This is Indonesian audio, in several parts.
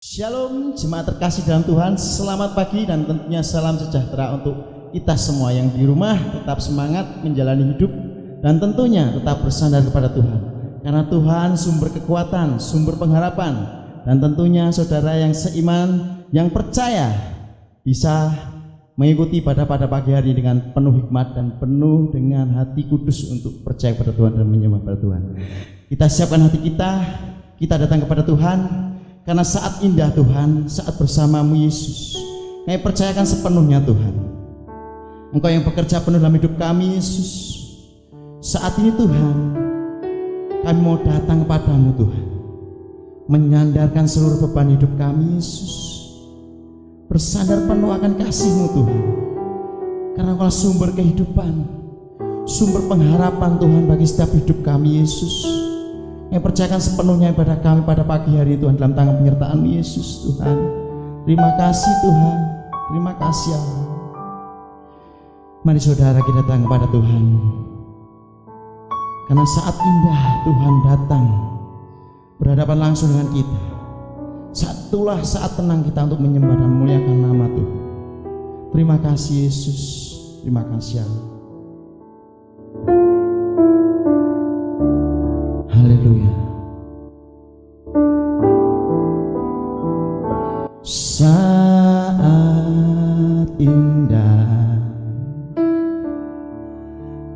Shalom jemaat terkasih dalam Tuhan, selamat pagi dan tentunya salam sejahtera untuk kita semua yang di rumah. Tetap semangat menjalani hidup dan tentunya tetap bersandar kepada Tuhan, karena Tuhan sumber kekuatan, sumber pengharapan. Dan tentunya saudara yang seiman, yang percaya bisa mengikuti pada pagi hari dengan penuh hikmat dan penuh dengan hati kudus untuk percaya kepada Tuhan dan menyembah pada Tuhan. Kita siapkan hati kita datang kepada Tuhan. Karena saat indah Tuhan, saat bersamamu Yesus, kami percayakan sepenuhnya Tuhan. Engkau yang bekerja penuh dalam hidup kami Yesus. Saat ini Tuhan, kami mau datang kepadamu Tuhan, menyandarkan seluruh beban hidup kami Yesus, bersandar penuh akan kasih-Mu Tuhan. Karena Engkau sumber kehidupan, sumber pengharapan Tuhan bagi setiap hidup kami Yesus. Yang percayakan sepenuhnya ibadah kami pada pagi hari Tuhan dalam tangan penyertaan Yesus Tuhan. Terima kasih Tuhan, terima kasih Allah. Mari saudara kita datang kepada Tuhan, karena saat indah Tuhan datang berhadapan langsung dengan kita. Itulah saat tenang kita untuk menyembah dan memuliakan nama Tuhan. Terima kasih Yesus, terima kasih Allah. Haleluya. Saat indah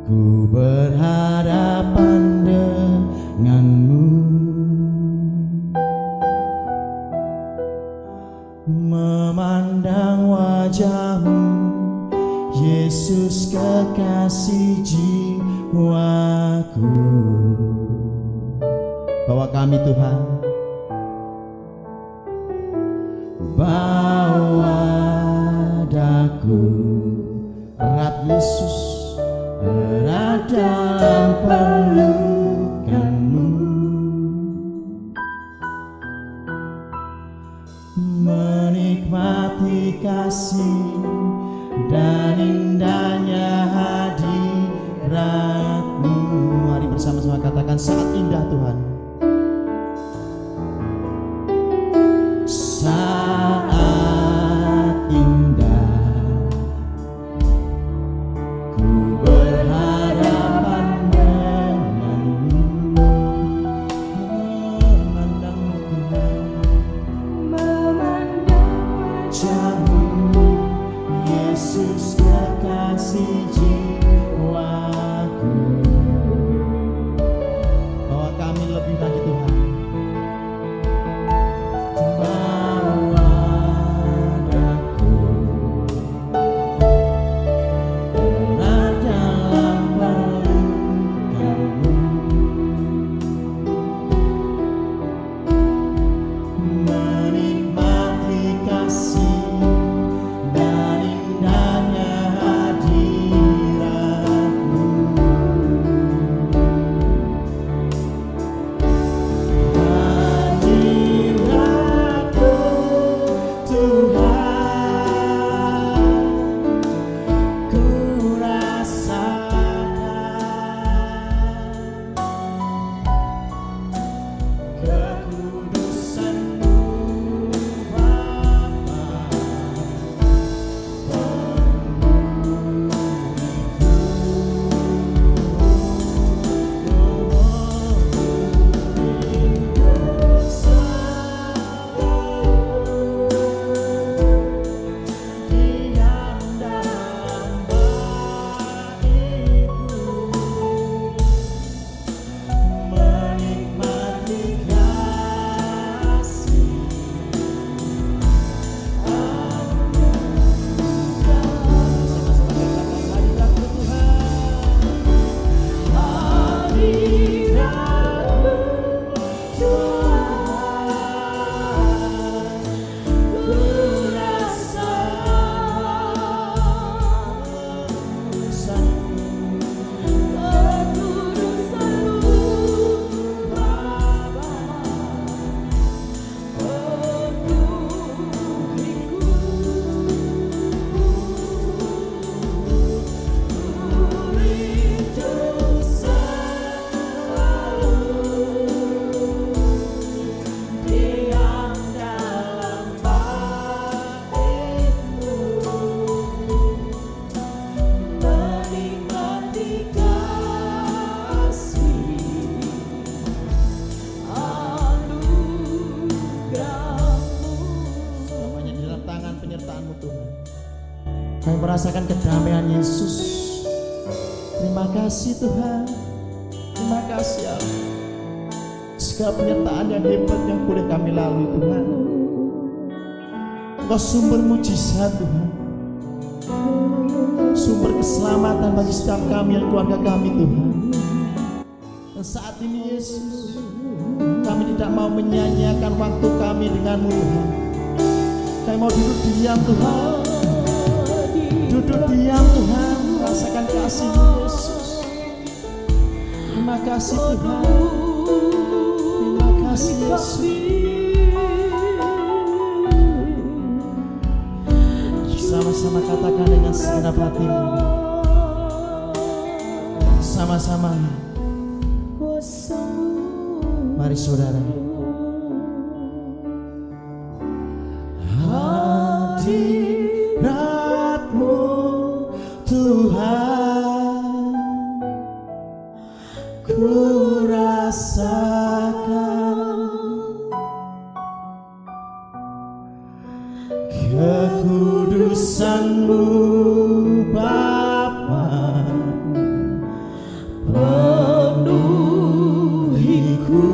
ku berhadapan denganmu, memandang wajahmu Yesus kekasih jiwaku. Bawa kami Tuhan, bawa daku erat Yesus, erat dalam pelukanmu, menikmati kasih dan indahnya hadirat-Mu. Mari bersama-sama katakan saat indah Tuhan. Saat indah ku berhadapan denganmu, memandang Tuhan, memandang wajahmu Yesus kekasih jiwaku. Bahwa kami lebih firman-Mu Tuhan. Kami merasakan kedamaian Yesus. Terima kasih Tuhan. Terima kasih Allah. Segala penyertaan yang hebat yang boleh kami lalui Tuhan. Engkau sumber mujizat Tuhan, sumber keselamatan bagi setiap kami dan keluarga kami Tuhan. Dan saat ini Yesus, kami tidak mau menyia-nyiakan waktu kami denganmu Tuhan. Kami mau duduk diam Tuhan, duduk diam Tuhan, rasakan kasih Yesus. Terima kasih Tuhan, terima kasih Yesus. Sama-sama katakan dengan segenap hatimu. Sama-sama. Mari saudara. Hadirat-Mu Tuhan, ku rasakan kekudusan-Mu Bapa, penuhiku.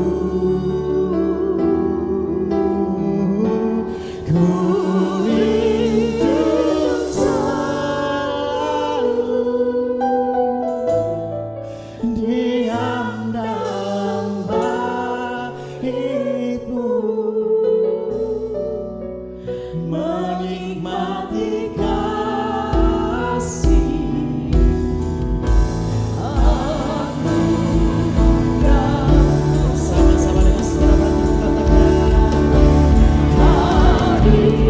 Ku hidup selalu diam dalam bait-Mu, menikmati kasih anugerah. Sama-sama dengan suara hati katakan hadirat-Mu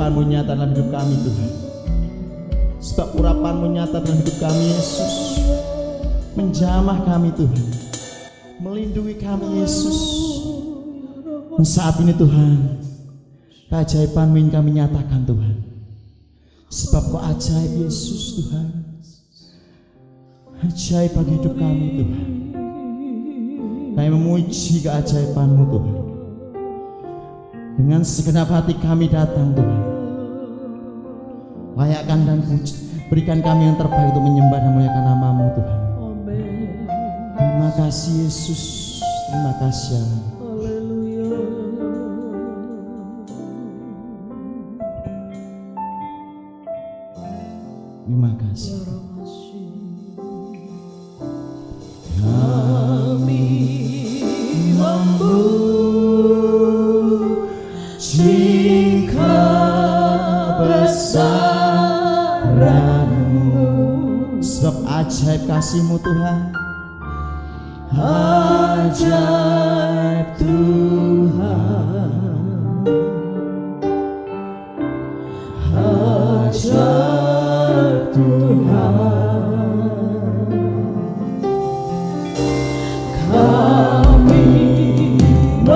keajaiban-Mu nyata dalam hidup kami Tuhan. Sebab urapan-Mu nyata dalam hidup kami Yesus, menjamah kami Tuhan, melindungi kami Yesus. Dan saat ini Tuhan, keajaiban-Mu ingin kami nyatakan Tuhan. Sebab Kau ajaib Yesus Tuhan, ajaib bagi hidup kami Tuhan. Kami memuji keajaiban-Mu Tuhan. Dengan segenap hati kami datang Tuhan. Layakkan dan puji, berikan kami yang terbaik untuk menyembah dan memuliakan nama-Mu Tuhan. Terima kasih Yesus, terima kasih Allah. Terima kasih. Kami memuji kebesaran-Mu, sebab ajaib kasih-Mu Tuhan, ajaib Tuhan, ajaib Tuhan. Kami memuji kebesaran-Mu,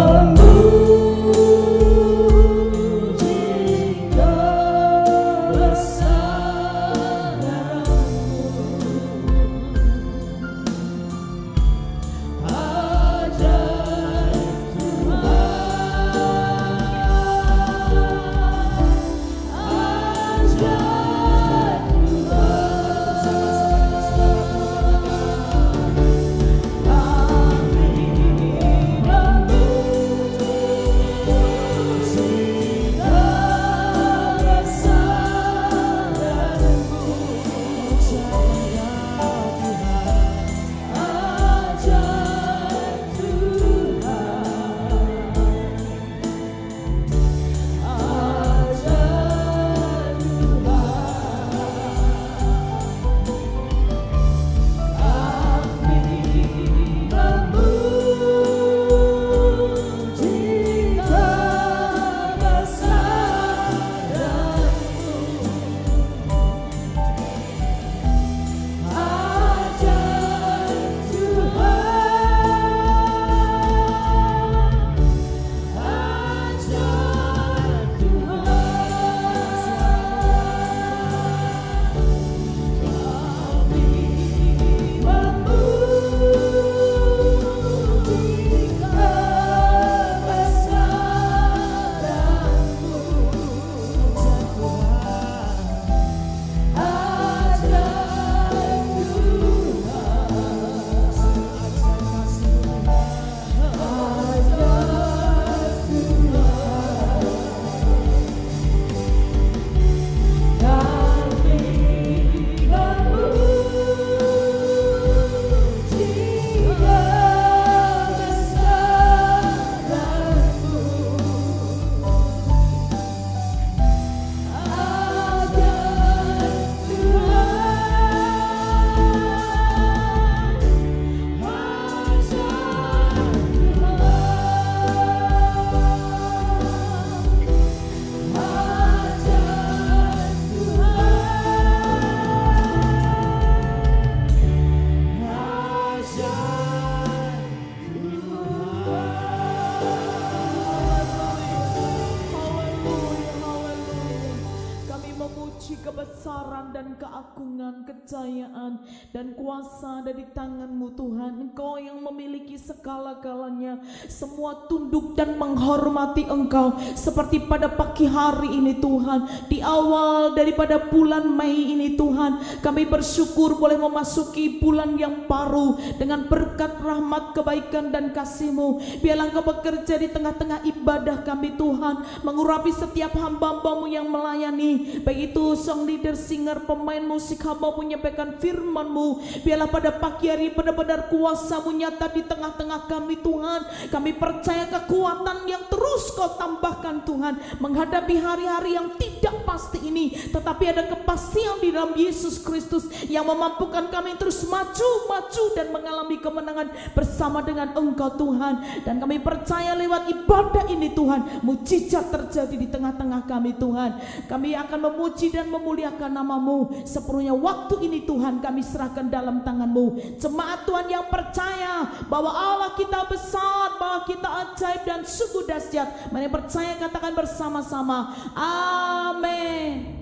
ajaib kebesaran dan keagungan, kejayaan dan kuasa dari tangan-Mu Tuhan. Engkau yang memiliki segala-galanya. Semua tunduk dan menghormati Engkau. Seperti pada pagi hari ini Tuhan, di awal daripada bulan Mei ini Tuhan, kami bersyukur boleh memasuki bulan yang baru dengan berkat rahmat, kebaikan dan kasih-Mu. Biarlah Engkau bekerja di tengah-tengah ibadah kami Tuhan, mengurapi setiap hamba-Hamba-Mu yang melayani, baik itu song leader, sing singer, pemain musik, hamba menyampaikan firman-Mu. Biarlah pada pagi hari benar-benar kuasa-Mu nyata di tengah-tengah kami Tuhan. Kami percaya kekuatan yang terus Kau tambahkan Tuhan, menghadapi hari-hari yang tidak pasti ini, tetapi ada kepastian di dalam Yesus Kristus yang memampukan kami terus maju dan mengalami kemenangan bersama dengan Engkau Tuhan. Dan kami percaya lewat ibadah ini Tuhan, mujizat terjadi di tengah-tengah kami Tuhan. Kami akan memuji dan memuliakan nama-Mu. Sepenuhnya waktu ini Tuhan kami serahkan dalam tangan-Mu. Jemaat Tuhan yang percaya bahwa Allah kita besar, bahwa kita ajaib dan sungguh dahsyat, mari percaya katakan bersama-sama, amin.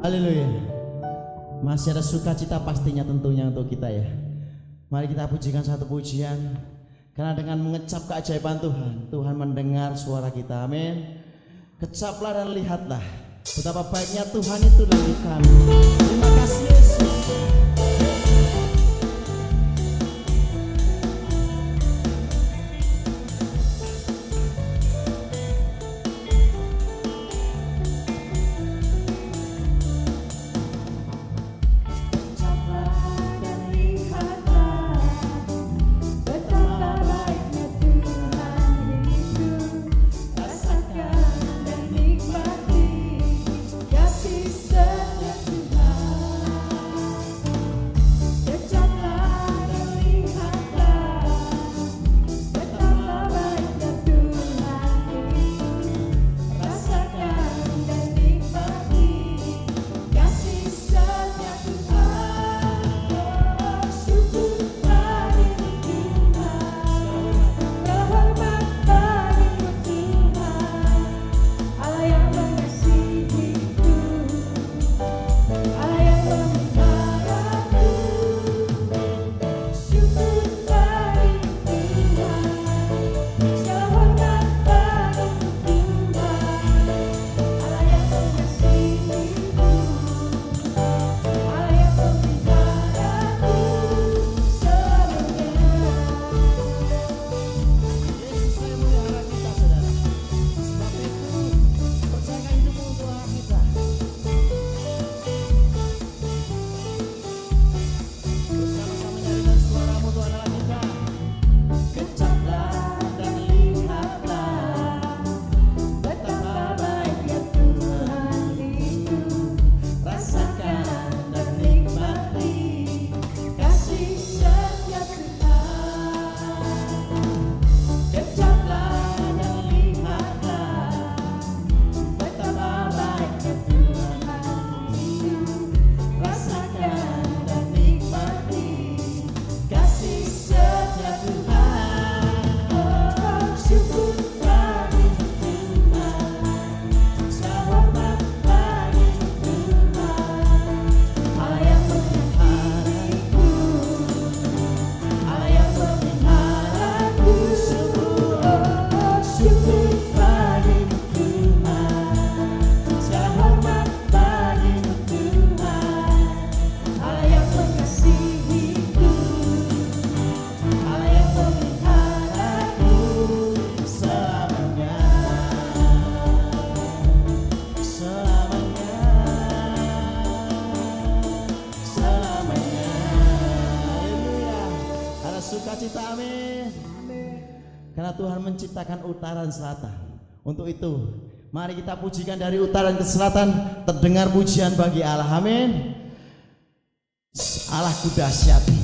Haleluya. Masih ada sukacita pastinya tentunya untuk kita ya. Mari kita pujikan satu pujian, karena dengan mengecap keajaiban Tuhan, Tuhan mendengar suara kita. Amin. Kecaplah dan lihatlah betapa baiknya Tuhan itu bagi kami. Terima kasih Yesus. Sukacita, amin. Karena Tuhan menciptakan utara dan selatan. Untuk itu, mari kita pujikan dari utara ke selatan, terdengar pujian bagi Allah, amin. Allahku dahsyat.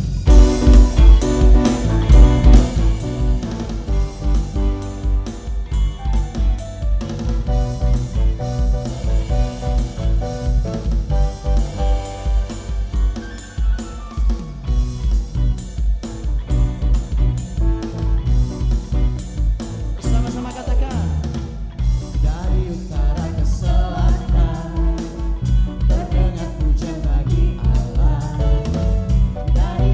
Dari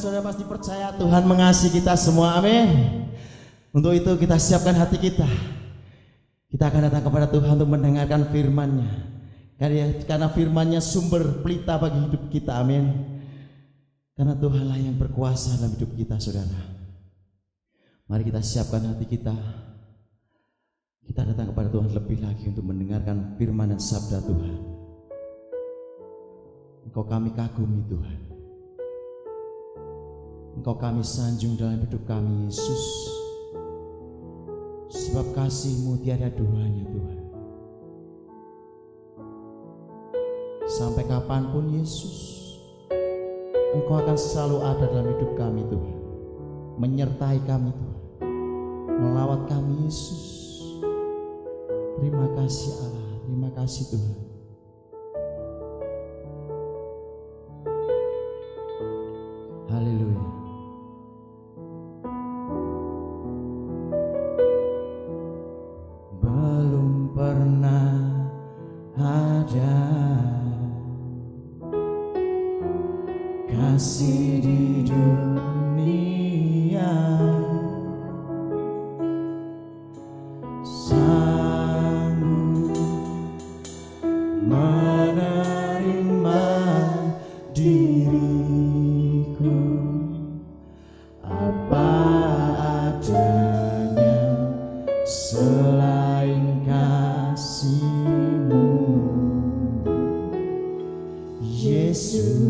saudara pasti percaya Tuhan mengasihi kita semua, amin. Untuk itu kita siapkan hati kita. Kita akan datang kepada Tuhan untuk mendengarkan firman-Nya. Karena firman-Nya sumber pelita bagi hidup kita, amin. Karena Tuhanlah yang berkuasa dalam hidup kita, saudara. Mari kita siapkan hati kita. Kita datang kepada Tuhan lebih lagi untuk mendengarkan firman dan sabda Tuhan. Engkau kami kagumi Tuhan. Engkau kami sanjung dalam hidup kami Yesus. Sebab kasih-Mu tiada duanya Tuhan. Sampai kapanpun Yesus, Engkau akan selalu ada dalam hidup kami Tuhan. Menyertai kami Tuhan. Melawat kami Yesus. Terima kasih Allah, terima kasih Tuhan. Haleluya. Belum pernah ada kasih di dunia menerima diriku apa adanya selain kasih-Mu Yesus.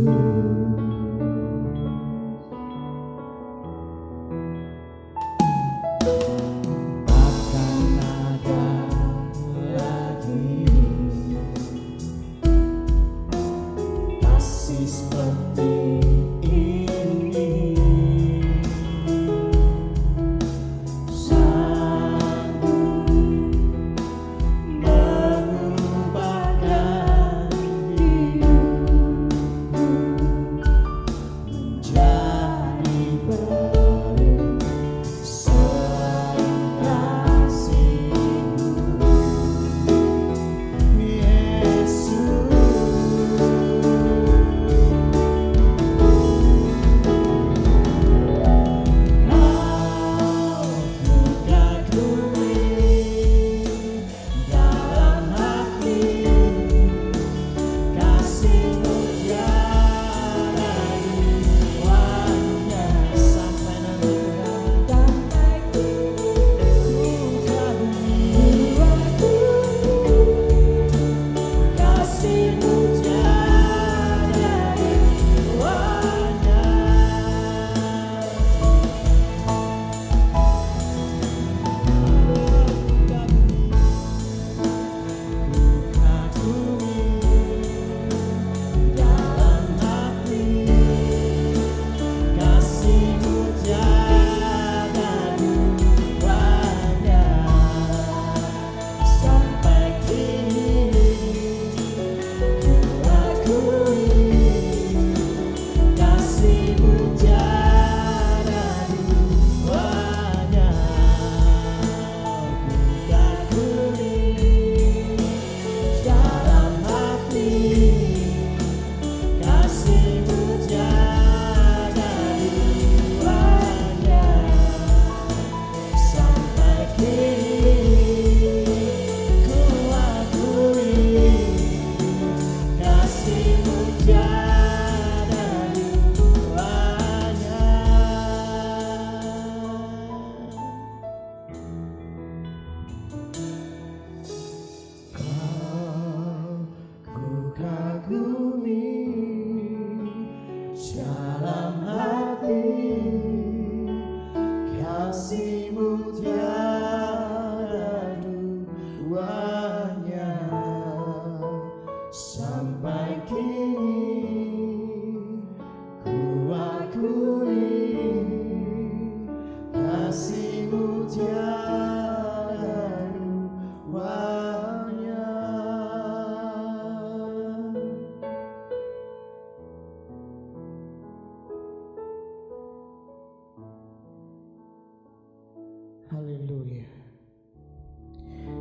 Haleluya.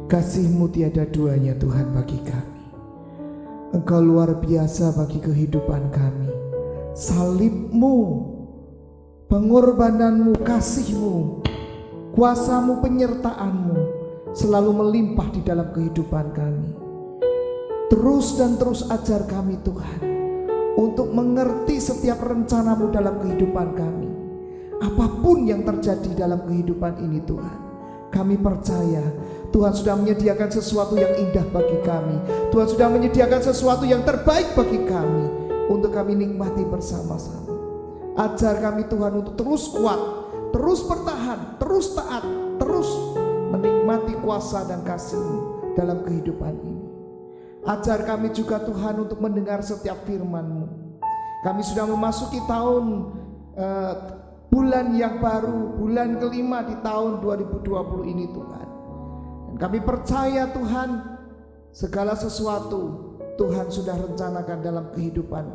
Kasih-Mu tiada duanya Tuhan bagi kami. Engkau luar biasa bagi kehidupan kami. Salib-Mu pengorbananmu, kasihmu, kuasamu, penyertaanmu selalu melimpah di dalam kehidupan kami. Terus dan terus ajar kami Tuhan untuk mengerti setiap rencanamu dalam kehidupan kami. Apapun yang terjadi dalam kehidupan ini Tuhan, kami percaya Tuhan sudah menyediakan sesuatu yang indah bagi kami. Tuhan sudah menyediakan sesuatu yang terbaik bagi kami untuk kami nikmati bersama-sama. Ajar kami Tuhan untuk terus kuat, terus bertahan, terus taat, terus menikmati kuasa dan kasih-Mu dalam kehidupan ini. Ajar kami juga Tuhan untuk mendengar setiap firman-Mu. Kami sudah memasuki tahun bulan yang baru, bulan kelima di tahun 2020 ini Tuhan. Dan kami percaya Tuhan, segala sesuatu Tuhan sudah rencanakan dalam kehidupan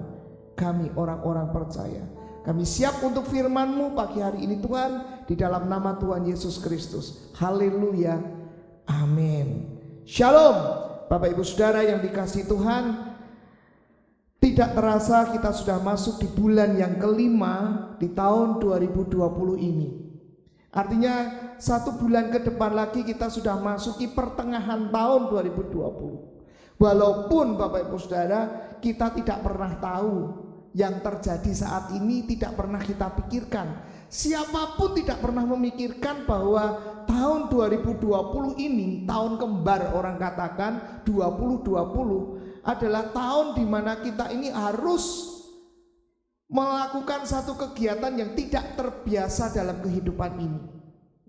kami orang-orang percaya. Kami siap untuk firman-Mu pagi hari ini Tuhan, di dalam nama Tuhan Yesus Kristus. Haleluya, amin. Shalom. Bapak Ibu Saudara yang dikasihi Tuhan, tidak terasa kita sudah masuk di bulan yang kelima di tahun 2020 ini. Artinya 1 bulan ke depan lagi kita sudah masuki pertengahan tahun 2020. Walaupun Bapak Ibu Saudara, kita tidak pernah tahu yang terjadi saat ini, tidak pernah kita pikirkan. Siapapun tidak pernah memikirkan bahwa tahun 2020 ini, tahun kembar orang katakan 2020 adalah tahun di mana kita ini harus melakukan satu kegiatan yang tidak terbiasa dalam kehidupan ini.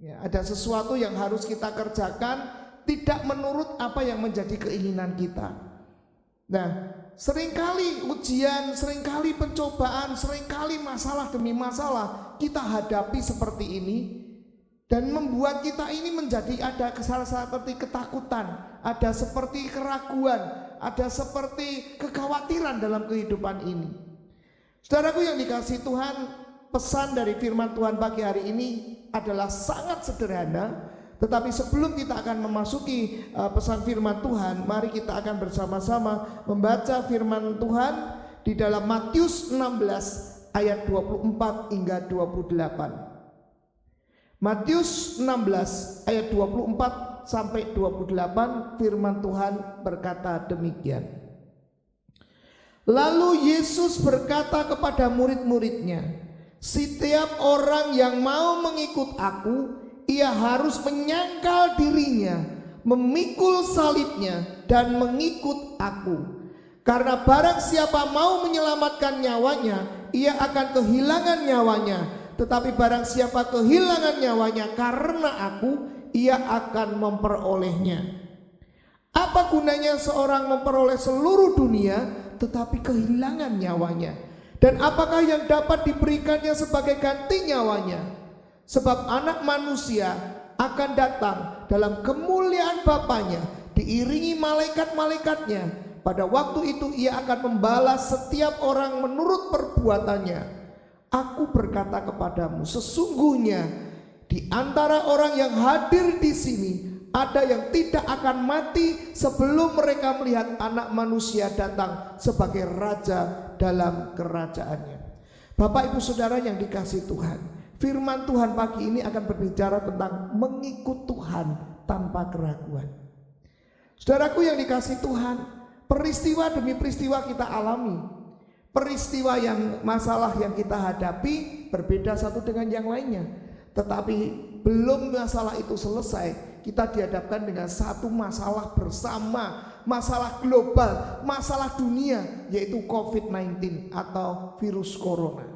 Ya, ada sesuatu yang harus kita kerjakan tidak menurut apa yang menjadi keinginan kita. Nah, seringkali ujian, seringkali pencobaan, seringkali masalah demi masalah kita hadapi seperti ini, dan membuat kita ini menjadi ada seperti ketakutan, ada seperti keraguan, ada seperti kekhawatiran dalam kehidupan ini. Saudaraku yang dikasihi Tuhan, pesan dari firman Tuhan pagi hari ini adalah sangat sederhana. Tetapi sebelum kita akan memasuki pesan firman Tuhan, mari kita akan bersama-sama membaca firman Tuhan di dalam Matius 16 ayat 24 hingga 28. Matius 16 ayat 24 sampai 28, firman Tuhan berkata demikian. Lalu Yesus berkata kepada murid-muridnya, setiap orang yang mau mengikut aku, ia harus menyangkal dirinya, memikul salibnya, dan mengikut aku. Karena barang siapa mau menyelamatkan nyawanya, ia akan kehilangan nyawanya. Tetapi barang siapa kehilangan nyawanya karena aku, ia akan memperolehnya. Apa gunanya seorang memperoleh seluruh dunia, tetapi kehilangan nyawanya? Dan apakah yang dapat diberikannya sebagai ganti nyawanya? Sebab anak manusia akan datang dalam kemuliaan Bapanya, diiringi malaikat-malaikatnya. Pada waktu itu ia akan membalas setiap orang menurut perbuatannya. Aku berkata kepadamu, sesungguhnya di antara orang yang hadir di sini ada yang tidak akan mati sebelum mereka melihat anak manusia datang sebagai raja dalam kerajaannya. Bapak Ibu Saudara yang dikasihi Tuhan, firman Tuhan pagi ini akan berbicara tentang mengikut Tuhan tanpa keraguan. Saudaraku yang dikasihi Tuhan, peristiwa demi peristiwa kita alami. Peristiwa yang masalah yang kita hadapi berbeda satu dengan yang lainnya. Tetapi belum masalah itu selesai, kita dihadapkan dengan satu masalah bersama, masalah global, masalah dunia, yaitu COVID-19 atau virus corona.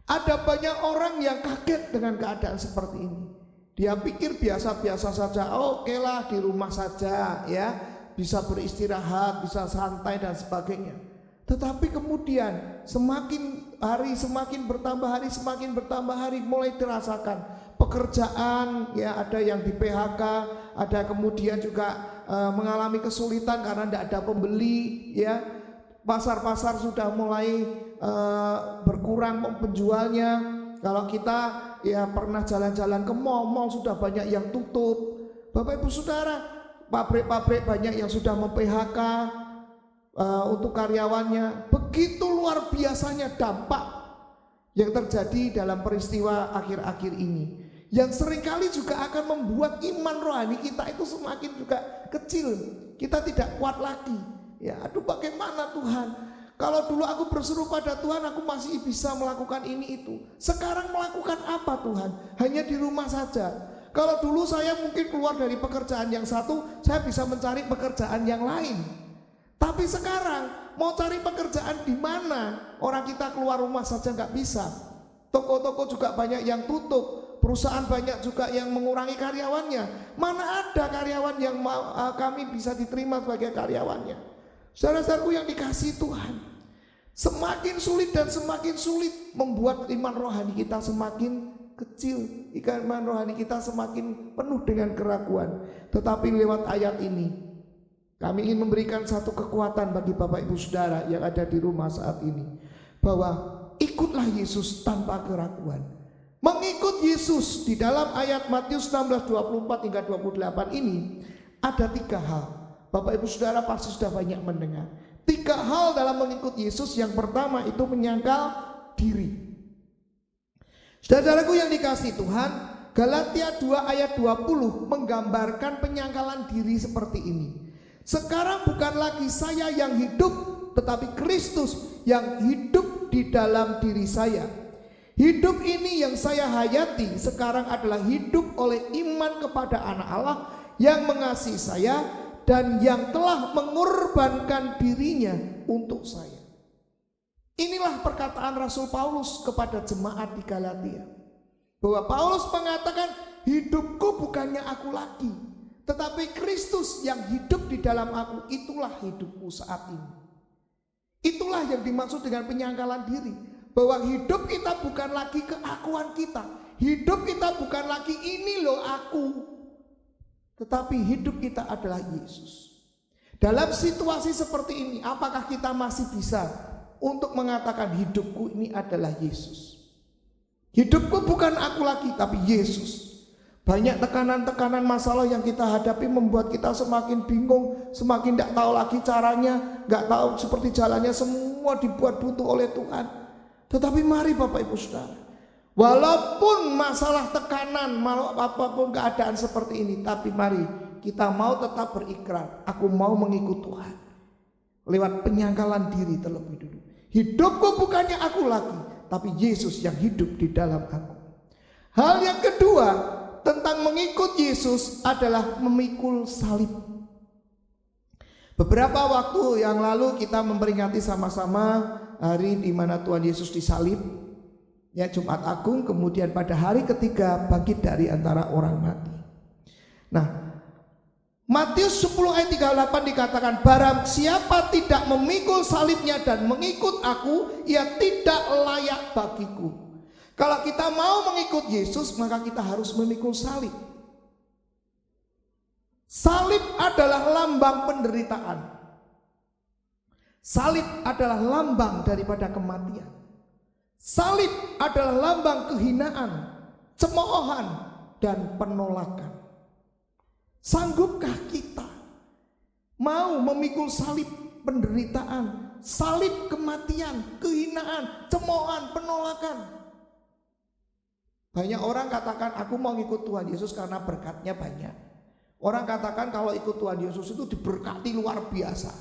Ada banyak orang yang kaget dengan keadaan seperti ini. Dia pikir biasa-biasa saja, oke lah di rumah saja ya, bisa beristirahat, bisa santai dan sebagainya. Tetapi kemudian semakin hari semakin bertambah hari mulai dirasakan pekerjaan ya, ada yang di PHK, ada kemudian juga mengalami kesulitan karena tidak ada pembeli ya. Pasar-pasar sudah mulai berkurang penjualnya. Kalau kita ya pernah jalan-jalan ke mall sudah banyak yang tutup. Bapak Ibu Saudara, pabrik-pabrik banyak yang sudah mem-PHK untuk karyawannya. Begitu luar biasanya dampak yang terjadi dalam peristiwa akhir-akhir ini, yang seringkali juga akan membuat iman rohani kita itu semakin juga kecil. Kita tidak kuat lagi. Ya, aduh bagaimana Tuhan? Kalau dulu aku berseru pada Tuhan, aku masih bisa melakukan ini itu. Sekarang melakukan apa Tuhan? Hanya di rumah saja. Kalau dulu saya mungkin keluar dari pekerjaan yang satu, saya bisa mencari pekerjaan yang lain. Tapi sekarang mau cari pekerjaan di mana? Orang kita keluar rumah saja nggak bisa. Toko-toko juga banyak yang tutup. Perusahaan banyak juga yang mengurangi karyawannya. Mana ada karyawan yang kami bisa diterima sebagai karyawannya? Saudara-saudaraku yang dikasihi Tuhan, semakin sulit dan semakin sulit membuat iman rohani kita semakin kecil. Iman rohani kita semakin penuh dengan keraguan. Tetapi lewat ayat ini, kami ingin memberikan satu kekuatan bagi Bapak Ibu Saudara yang ada di rumah saat ini, bahwa ikutlah Yesus tanpa keraguan. Mengikut Yesus di dalam ayat Matius 16:24 hingga 28 ini ada 3 hal. Bapak Ibu Saudara pasti sudah banyak mendengar 3 hal dalam mengikut Yesus. Yang pertama itu menyangkal diri. Saudaraku yang dikasihi Tuhan, Galatia 2 ayat 20 menggambarkan penyangkalan diri seperti ini. Sekarang bukan lagi saya yang hidup, tetapi Kristus yang hidup di dalam diri saya. Hidup ini yang saya hayati sekarang adalah hidup oleh iman kepada Anak Allah yang mengasihi saya dan yang telah mengorbankan dirinya untuk saya. Inilah perkataan Rasul Paulus kepada jemaat di Galatia, bahwa Paulus mengatakan, hidupku bukannya aku lagi, tetapi Kristus yang hidup di dalam aku, itulah hidupku saat ini. Itulah yang dimaksud dengan penyangkalan diri, bahwa hidup kita bukan lagi keakuan kita. Hidup kita bukan lagi ini loh aku, tetapi hidup kita adalah Yesus. Dalam situasi seperti ini, apakah kita masih bisa untuk mengatakan hidupku ini adalah Yesus? Hidupku bukan aku lagi, tapi Yesus. Banyak tekanan-tekanan masalah yang kita hadapi membuat kita semakin bingung, semakin tidak tahu lagi caranya, nggak tahu seperti jalannya, semua dibuat buntu oleh Tuhan. Tetapi mari Bapak Ibu Saudara, walaupun masalah tekanan, apapun keadaan seperti ini, tapi mari kita mau tetap berikrar, aku mau mengikut Tuhan. Lewat penyangkalan diri terlebih dulu. Hidupku bukannya aku lagi, tapi Yesus yang hidup di dalam aku. Hal yang kedua tentang mengikut Yesus adalah memikul salib. Beberapa waktu yang lalu kita memperingati sama-sama hari di mana Tuhan Yesus disalib, ya, Jumat Agung, kemudian pada hari ketiga bangkit dari antara orang mati. Nah, Matius 10 ayat 38 dikatakan, barang siapa tidak memikul salibnya dan mengikut aku, ia tidak layak bagiku. Kalau kita mau mengikut Yesus, maka kita harus memikul salib. Salib adalah lambang penderitaan. Salib adalah lambang daripada kematian. Salib adalah lambang kehinaan, cemoohan, dan penolakan. Sanggupkah kita mau memikul salib penderitaan, salib kematian, kehinaan, cemoohan, penolakan? Banyak orang katakan, aku mau ikut Tuhan Yesus karena berkatnya banyak. Orang katakan kalau ikut Tuhan Yesus itu diberkati luar biasa.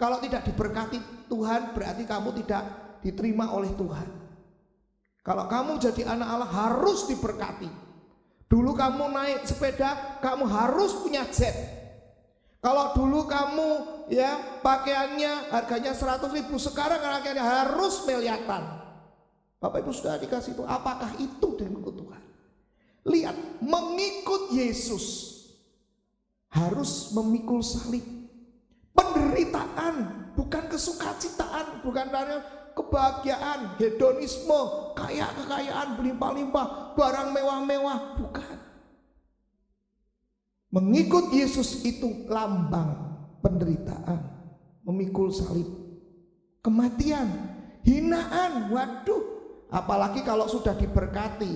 Kalau tidak diberkati Tuhan, berarti kamu tidak diterima oleh Tuhan. Kalau kamu jadi anak Allah harus diberkati. Dulu kamu naik sepeda, kamu harus punya jet. Kalau dulu kamu ya pakaiannya harganya 100.000, sekarang harganya harus miliaran. Bapak Ibu sudah dikasih itu, apakah itu mengikut Tuhan? Lihat, mengikut Yesus harus memikul salib. Penderitaan, bukan kesukacitaan, bukan dari kebahagiaan, hedonisme, kekayaan berlimpah-limpah, barang mewah-mewah, bukan. Mengikut Yesus itu lambang penderitaan, memikul salib, kematian, hinaan, waduh. Apalagi kalau sudah diberkati,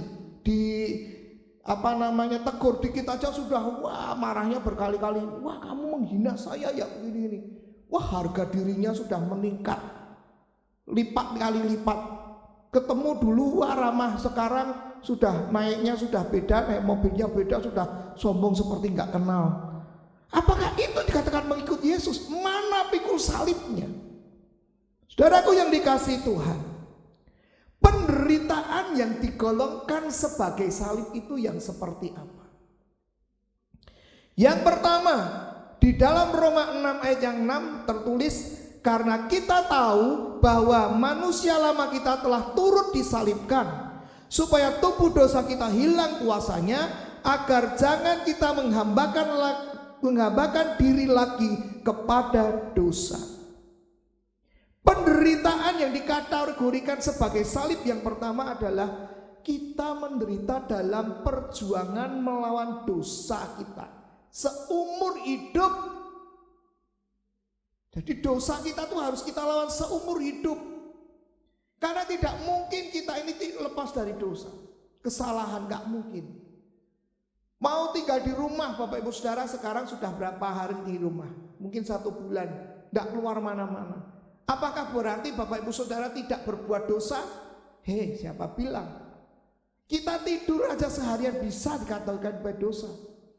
tegur dikit aja sudah wah marahnya berkali-kali. Wah, kamu menghina saya ya begini. Wah, harga dirinya sudah meningkat lipat kali lipat. ketemu dulu wah ramah, sekarang sudah naiknya sudah beda, naik mobilnya beda, sudah sombong seperti nggak kenal. Apakah itu dikatakan mengikuti Yesus? Mana pikul salibnya? Saudaraku yang dikasihi Tuhan, penderitaan yang digolongkan sebagai salib itu yang seperti apa? Yang pertama, di dalam Roma 6 ayat yang 6 tertulis, karena kita tahu bahwa manusia lama kita telah turut disalibkan, supaya tubuh dosa kita hilang kuasanya, agar jangan kita menghambakan diri lagi kepada dosa. Penderitaan yang dikategorikan sebagai salib yang pertama adalah kita menderita dalam perjuangan melawan dosa kita seumur hidup. Jadi dosa kita tuh harus kita lawan seumur hidup. Karena tidak mungkin kita ini lepas dari dosa. Kesalahan gak mungkin. Mau tinggal di rumah, Bapak Ibu Saudara, sekarang sudah berapa hari di rumah? Mungkin 1 bulan, gak keluar mana-mana. Apakah berarti Bapak Ibu Saudara tidak berbuat dosa? Hei, siapa bilang? Kita tidur aja seharian bisa dikatakan berdosa.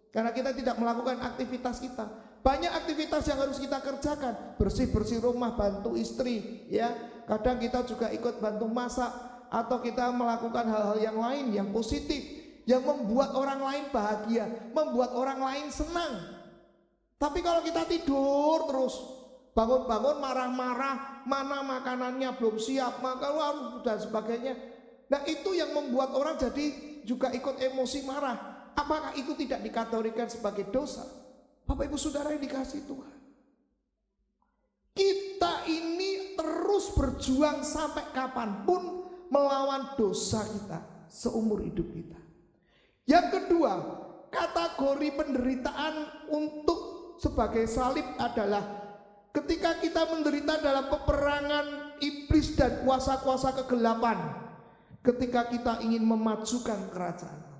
Karena kita tidak melakukan aktivitas kita. Banyak aktivitas yang harus kita kerjakan. Bersih-bersih rumah, bantu istri, ya. Kadang kita juga ikut bantu masak, atau kita melakukan hal-hal yang lain yang positif, yang membuat orang lain bahagia, membuat orang lain senang. Tapi kalau kita tidur terus, bangun-bangun marah-marah, mana makanannya belum siap, maka dan sebagainya. Nah, itu yang membuat orang jadi juga ikut emosi marah. Apakah itu tidak dikategorikan sebagai dosa? Bapak Ibu Saudara yang dikasihi Tuhan, kita ini terus berjuang sampai kapanpun melawan dosa kita seumur hidup kita. Yang kedua, kategori penderitaan untuk sebagai salib adalah ketika kita menderita dalam peperangan iblis dan kuasa-kuasa kegelapan, ketika kita ingin memajukan kerajaan Allah.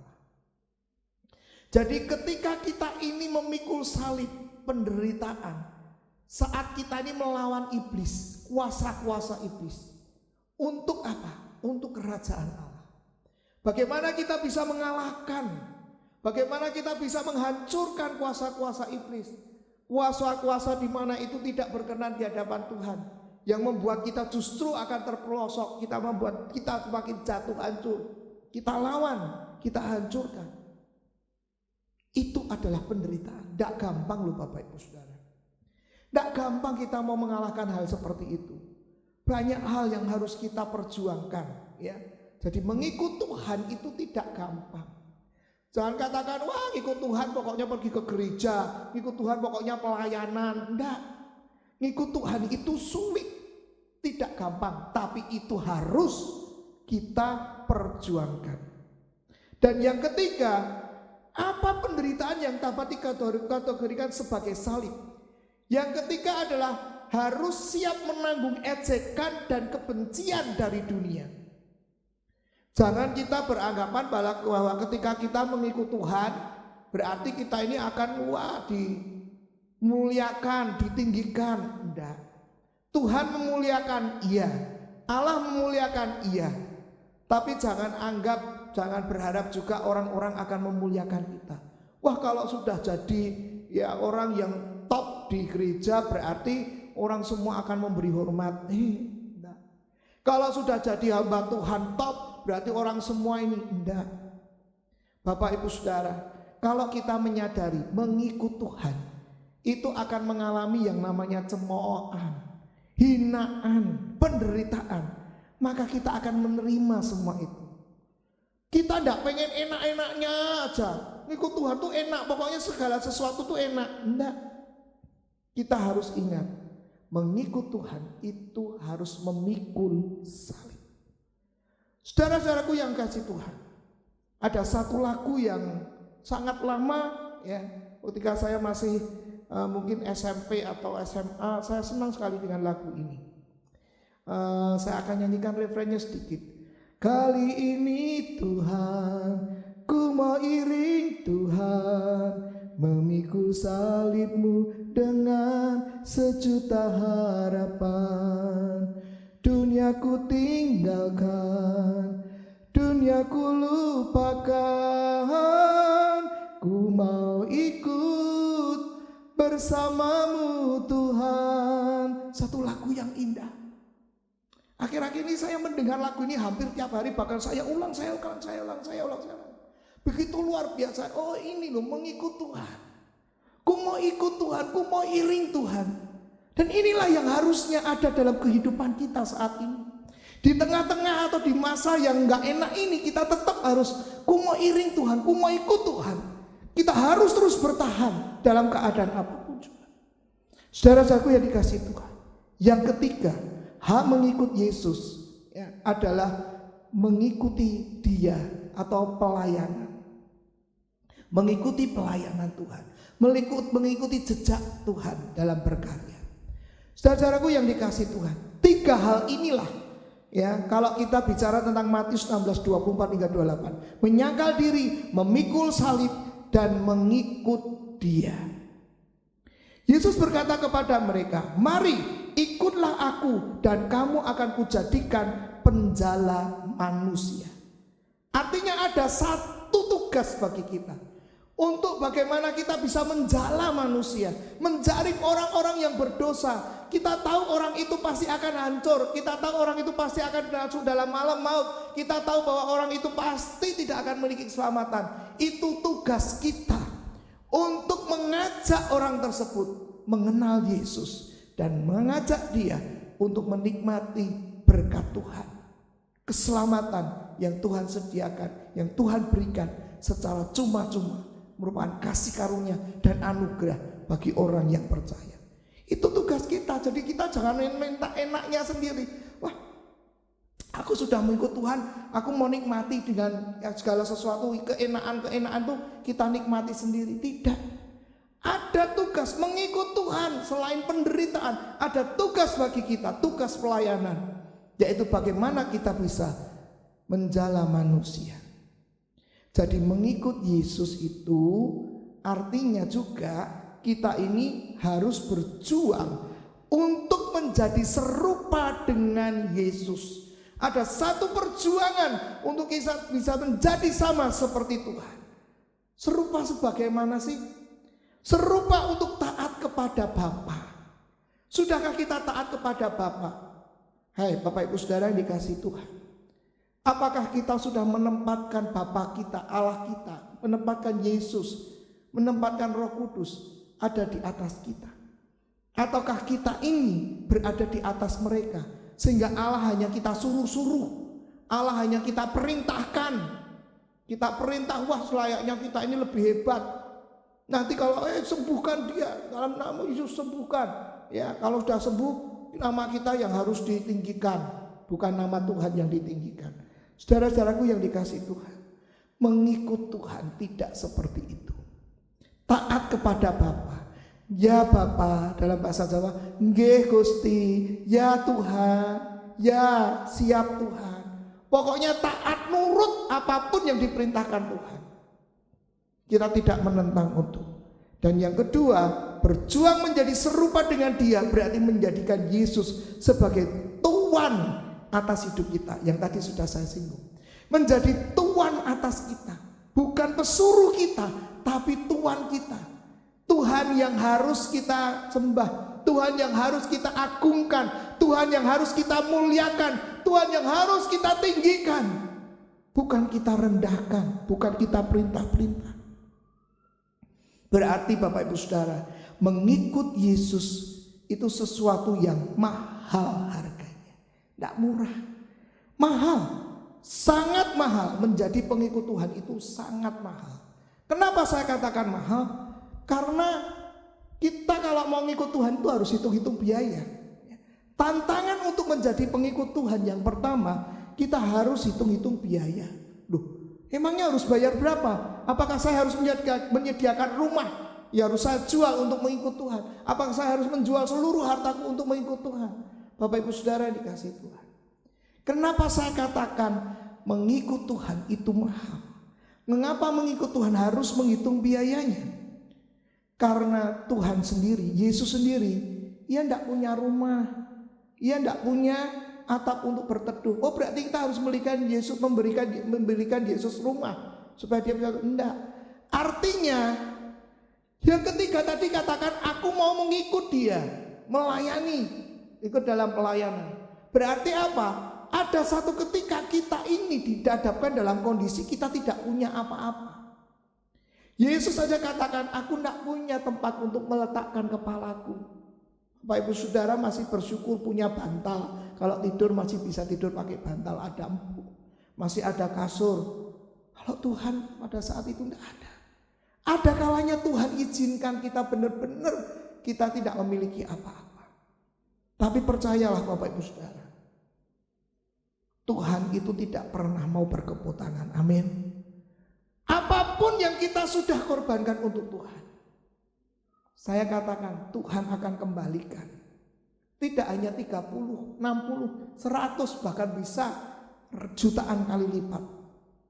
Jadi ketika kita ini memikul salib penderitaan, saat kita ini melawan iblis, kuasa-kuasa iblis, untuk apa? Untuk kerajaan Allah. Bagaimana kita bisa mengalahkan? Bagaimana kita bisa menghancurkan kuasa-kuasa iblis? Kuasa-kuasa di mana itu tidak berkenan di hadapan Tuhan, yang membuat kita justru akan terpelosok, kita membuat kita semakin jatuh hancur. Kita lawan, kita hancurkan. Itu adalah penderitaan. Tidak gampang loh Bapak Ibu Saudara. Tidak gampang kita mau mengalahkan hal seperti itu. Banyak hal yang harus kita perjuangkan, ya. Jadi mengikut Tuhan itu tidak gampang. Jangan katakan, wah ngikut Tuhan pokoknya pergi ke gereja, ngikut Tuhan pokoknya pelayanan. Enggak. Ngikut Tuhan itu sulit, tidak gampang, tapi itu harus kita perjuangkan. Dan yang ketiga, apa penderitaan yang dapat dikategorikan sebagai salib? Yang ketiga adalah harus siap menanggung ejekan dan kebencian dari dunia. Jangan kita beranggapan bahwa ketika kita mengikut Tuhan, berarti kita ini akan dimuliakan, ditinggikan. Enggak. Tuhan memuliakan, iya. Allah memuliakan, iya. Tapi jangan berharap juga orang-orang akan memuliakan kita. Wah, kalau sudah jadi ya orang yang top di gereja berarti orang semua akan memberi hormat. Enggak. Kalau sudah jadi hamba Tuhan top berarti orang semua ini enggak. Bapak Ibu Saudara, kalau kita menyadari mengikut Tuhan itu akan mengalami yang namanya cemoohan, hinaan, penderitaan, maka kita akan menerima semua itu. Kita tidak pengen enak-enaknya aja. Ngikut Tuhan tuh enak, pokoknya segala sesuatu tuh enak. Enggak. Kita harus ingat, mengikut Tuhan itu harus memikul salib. Saudara-saudaraku yang kasih Tuhan, ada satu lagu yang sangat lama ya, ketika saya masih mungkin SMP atau SMA, saya senang sekali dengan lagu ini. Saya akan nyanyikan refrennya sedikit. Kali ini Tuhan, ku mau iring Tuhan, memikul salib-Mu dengan sejuta harapan. Dunia dunia ku tinggalkan, dunia ku lupakan, ku mau ikut bersamamu Tuhan. Satu lagu yang indah. Akhir-akhir ini saya mendengar lagu ini hampir tiap hari, bahkan saya ulang. Begitu luar biasa. Oh ini loh, mengikut Tuhan. Ku mau ikut Tuhan, ku mau iring Tuhan. Dan inilah yang harusnya ada dalam kehidupan kita saat ini. Di tengah-tengah atau di masa yang gak enak ini, kita tetap harus ku mau iring Tuhan, ku mau ikut Tuhan. Kita harus terus bertahan dalam keadaan apapun juga. Saudara-saudaraku yang dikasihi Tuhan, yang ketiga, hak mengikut Yesus adalah mengikuti Dia atau pelayanan. Mengikuti pelayanan Tuhan, mengikuti jejak Tuhan dalam berkarya. Saudara-saudaraku yang dikasihi Tuhan, tiga hal inilah ya, kalau kita bicara tentang Matius 16, 24 hingga 28, menyangkal diri, memikul salib, dan mengikut Dia. Yesus berkata kepada mereka, mari ikutlah aku dan kamu akan kujadikan penjala manusia. Artinya ada satu tugas bagi kita, untuk bagaimana kita bisa menjala manusia, menjaring orang-orang yang berdosa. Kita tahu orang itu pasti akan hancur, kita tahu orang itu pasti akan masuk dalam malam maut, kita tahu bahwa orang itu pasti tidak akan memiliki keselamatan. Itu tugas kita, untuk mengajak orang tersebut mengenal Yesus dan mengajak dia untuk menikmati berkat Tuhan, keselamatan yang Tuhan sediakan, yang Tuhan berikan secara cuma-cuma, merupakan kasih karunia dan anugerah bagi orang yang percaya. Itu tugas kita. Jadi kita jangan minta enaknya sendiri. Wah, aku sudah mengikut Tuhan, aku mau nikmati dengan segala sesuatu, keenaan-keenaan tuh kita nikmati sendiri. Tidak. Ada tugas mengikut Tuhan selain penderitaan. Ada tugas bagi kita, tugas pelayanan, yaitu bagaimana kita bisa menjala manusia. Jadi mengikut Yesus itu artinya juga kita ini harus berjuang untuk menjadi serupa dengan Yesus. Ada satu perjuangan untuk kita bisa menjadi sama seperti Tuhan. Serupa sebagaimana sih? Serupa untuk taat kepada Bapa. Sudahkah kita taat kepada Bapa? Hai Bapak Ibu Saudara yang dikasihi Tuhan, apakah kita sudah menempatkan Bapa kita, Allah kita, menempatkan Yesus, menempatkan Roh Kudus ada di atas kita? Ataukah kita ini berada di atas mereka, sehingga Allah hanya kita suruh-suruh, Allah hanya kita perintahkan, kita perintah, wah selayaknya kita ini lebih hebat. Nanti kalau sembuhkan dia, dalam nama Yesus sembuhkan. Ya, kalau sudah sembuh, nama kita yang harus ditinggikan, bukan nama Tuhan yang ditinggikan. Saudara-saudaraku yang dikasihi Tuhan, mengikut Tuhan tidak seperti itu. Taat kepada Bapa. Ya Bapa, dalam bahasa Jawa, nggih Gusti, ya Tuhan, ya siap Tuhan. Pokoknya taat nurut apapun yang diperintahkan Tuhan. Kita tidak menentang untuk. Dan yang kedua, berjuang menjadi serupa dengan Dia berarti menjadikan Yesus sebagai Tuhan atas hidup kita, yang tadi sudah saya singgung. Menjadi Tuhan atas kita, bukan pesuruh kita, tapi Tuhan kita. Tuhan yang harus kita sembah, Tuhan yang harus kita agungkan, Tuhan yang harus kita muliakan, Tuhan yang harus kita tinggikan. Bukan kita rendahkan, bukan kita perintah-perintah. Berarti Bapak Ibu Saudara, mengikut Yesus itu sesuatu yang mahal harganya. Tidak murah, mahal, sangat mahal. Menjadi pengikut Tuhan itu sangat mahal. Kenapa saya katakan mahal? Karena kita kalau mau ngikut Tuhan itu harus hitung-hitung biaya. Tantangan untuk menjadi pengikut Tuhan yang pertama, kita harus hitung-hitung biaya. Loh, emangnya harus bayar berapa? Apakah saya harus menyediakan rumah? Ya harus saya jual untuk mengikut Tuhan. Apakah saya harus menjual seluruh hartaku untuk mengikut Tuhan? Bapak Ibu Saudara dikasihi Tuhan, kenapa saya katakan mengikut Tuhan itu mahal? Mengapa mengikut Tuhan harus menghitung biayanya? Karena Tuhan sendiri, Yesus sendiri, Ia tidak punya rumah, Ia tidak punya atap untuk berteduh. Oh berarti kita harus memberikan Yesus rumah supaya dia bisa. Enggak. Artinya yang ketiga tadi katakan aku mau mengikut dia, melayani, ikut dalam pelayanan. Berarti apa? Ada satu ketika kita ini dihadapkan dalam kondisi kita tidak punya apa-apa. Yesus saja katakan, aku tidak punya tempat untuk meletakkan kepalaku. Bapak Ibu Saudara masih bersyukur punya bantal. Kalau tidur masih bisa tidur pakai bantal, ada empuk, masih ada kasur. Kalau Tuhan pada saat itu tidak ada. Ada kalanya Tuhan izinkan kita benar-benar kita tidak memiliki apa-apa. Tapi percayalah Bapak Ibu Saudara, Tuhan itu tidak pernah mau bertepuk tangan. Amin. Apapun yang kita sudah korbankan untuk Tuhan, saya katakan Tuhan akan kembalikan. Tidak hanya 30, 60, 100 bahkan bisa jutaan kali lipat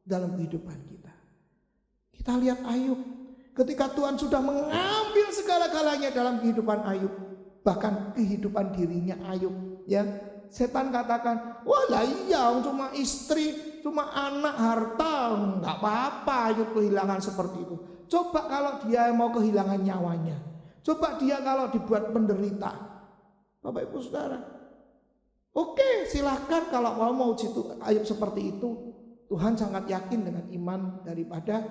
dalam kehidupan kita. Kita lihat Ayub, ketika Tuhan sudah mengambil segala-galanya dalam kehidupan Ayub, bahkan kehidupan dirinya Ayub, ya. Setan katakan, wah lah iya cuma istri, cuma anak, harta, enggak apa-apa Ayub kehilangan seperti itu. Coba kalau dia mau kehilangan nyawanya, coba dia kalau dibuat menderita. Bapak Ibu Saudara, oke silahkan kalau mau Ayub seperti itu. Tuhan sangat yakin dengan iman daripada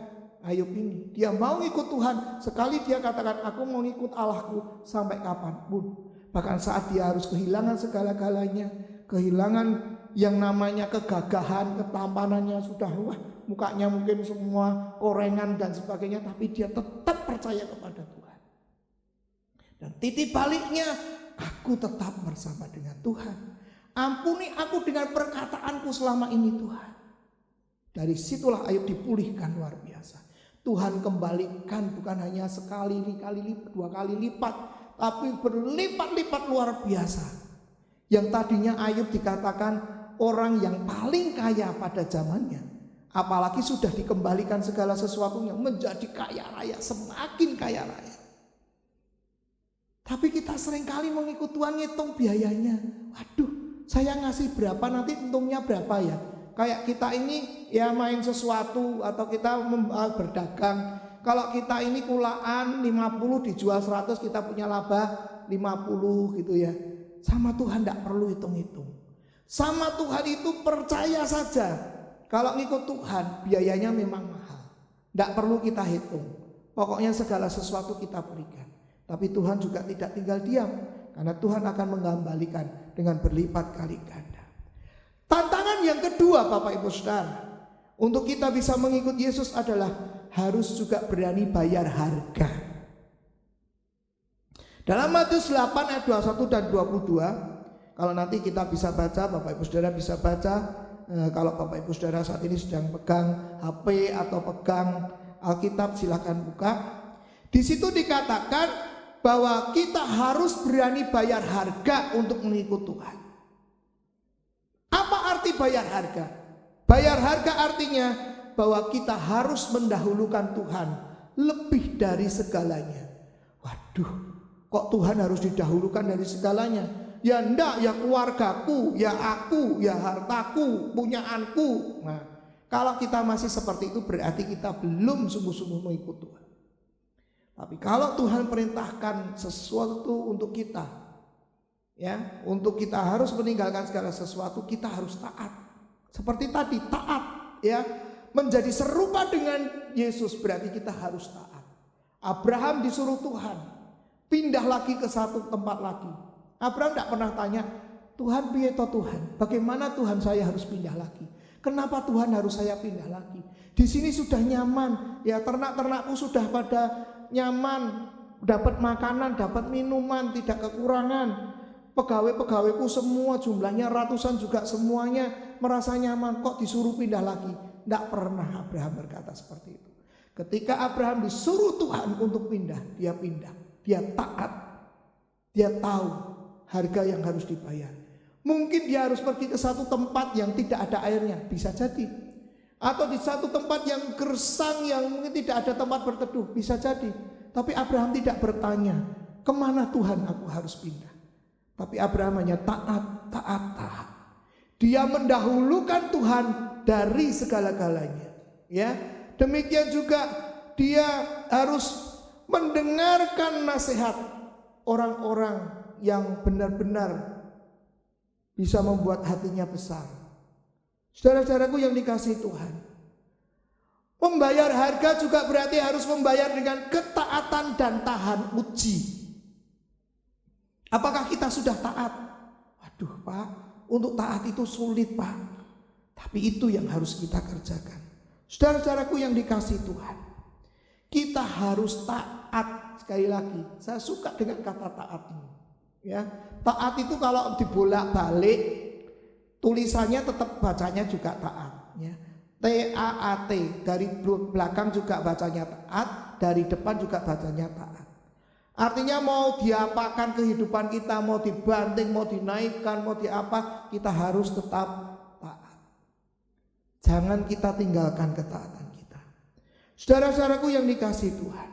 Ayub ini. Dia mau ikut Tuhan, sekali dia katakan aku mau ikut Allahku sampai kapanpun. Bahkan saat dia harus kehilangan segala-galanya, kehilangan yang namanya kegagahan, ketampanannya sudah mukanya mungkin semua korengan dan sebagainya, tapi dia tetap percaya kepada Tuhan. Dan titik baliknya, aku tetap bersama dengan Tuhan. Ampuni aku dengan perkataanku selama ini Tuhan. Dari situlah Ayub dipulihkan luar biasa. Tuhan kembalikan bukan hanya sekali, dua kali lipat, tapi berlipat-lipat luar biasa. Yang tadinya Ayub dikatakan orang yang paling kaya pada zamannya, apalagi sudah dikembalikan segala sesuatunya menjadi kaya raya, semakin kaya raya. Tapi kita seringkali mengikut Tuhan ngitung biayanya. Waduh, saya ngasih berapa nanti untungnya berapa ya? Kayak kita ini ya main sesuatu atau kita berdagang. Kalau kita ini kulaan 50 dijual 100, kita punya laba 50 gitu ya. Sama Tuhan tidak perlu hitung-hitung. Sama Tuhan itu percaya saja. Kalau ngikut Tuhan biayanya memang mahal, tidak perlu kita hitung. Pokoknya segala sesuatu kita berikan. Tapi Tuhan juga tidak tinggal diam, karena Tuhan akan mengembalikan dengan berlipat kali ganda. Tantangan yang kedua Bapak Ibu Saudara, untuk kita bisa mengikut Yesus adalah harus juga berani bayar harga. Dalam Matius 8 ayat 21 dan 22, kalau nanti kita bisa baca, Bapak Ibu Saudara bisa baca. Kalau Bapak Ibu Saudara saat ini sedang pegang HP atau pegang Alkitab, silakan buka. Di situ dikatakan bahwa kita harus berani bayar harga untuk mengikut Tuhan. Apa arti bayar harga? Bayar harga artinya bahwa kita harus mendahulukan Tuhan lebih dari segalanya. Waduh, kok Tuhan harus didahulukan dari segalanya? Ya enggak, ya keluargaku, ya aku, ya hartaku, punyaanku. Nah, kalau kita masih seperti itu berarti kita belum sungguh-sungguh mengikut Tuhan. Tapi kalau Tuhan perintahkan sesuatu untuk kita, ya, untuk kita harus meninggalkan segala sesuatu, kita harus taat. Seperti tadi, taat, ya, menjadi serupa dengan Yesus berarti kita harus taat. Abraham disuruh Tuhan pindah lagi ke satu tempat lagi. Abraham tidak pernah tanya, Tuhan piye toh Tuhan? Bagaimana Tuhan saya harus pindah lagi? Kenapa Tuhan harus saya pindah lagi? Di sini sudah nyaman, ya ternak-ternakku sudah pada nyaman, dapat makanan, dapat minuman, tidak kekurangan. Pegawai-pegawaiku semua jumlahnya ratusan juga semuanya merasa nyaman, kok disuruh pindah lagi? Tidak pernah Abraham berkata seperti itu. Ketika Abraham disuruh Tuhan untuk pindah, dia taat, dia tahu harga yang harus dibayar. Mungkin dia harus pergi ke satu tempat yang tidak ada airnya, bisa jadi. Atau di satu tempat yang gersang yang mungkin tidak ada tempat berteduh, bisa jadi. Tapi Abraham tidak bertanya, kemana Tuhan aku harus pindah. Tapi Abraham hanya taat. Dia mendahulukan Tuhan dari segala-galanya. Ya, demikian juga dia harus mendengarkan nasihat orang-orang yang benar-benar bisa membuat hatinya besar. Saudara-saudaraku yang dikasihi Tuhan, membayar harga juga berarti harus membayar dengan ketaatan dan tahan uji. Apakah kita sudah taat? Waduh Pak, untuk taat itu sulit Pak. Tapi itu yang harus kita kerjakan. Saudara-saudaraku yang dikasihi Tuhan, kita harus taat. Sekali lagi, saya suka dengan kata taat ini. Ya, taat itu kalau dibolak-balik tulisannya tetap bacanya juga taat. Ya. T-A-A-T, dari belakang juga bacanya taat, dari depan juga bacanya taat. Artinya mau diapakan kehidupan kita, mau dibanting, mau dinaikkan, mau diapa, kita harus tetap taat. Jangan kita tinggalkan ketaatan kita. Saudara-saudaraku yang dikasihi Tuhan,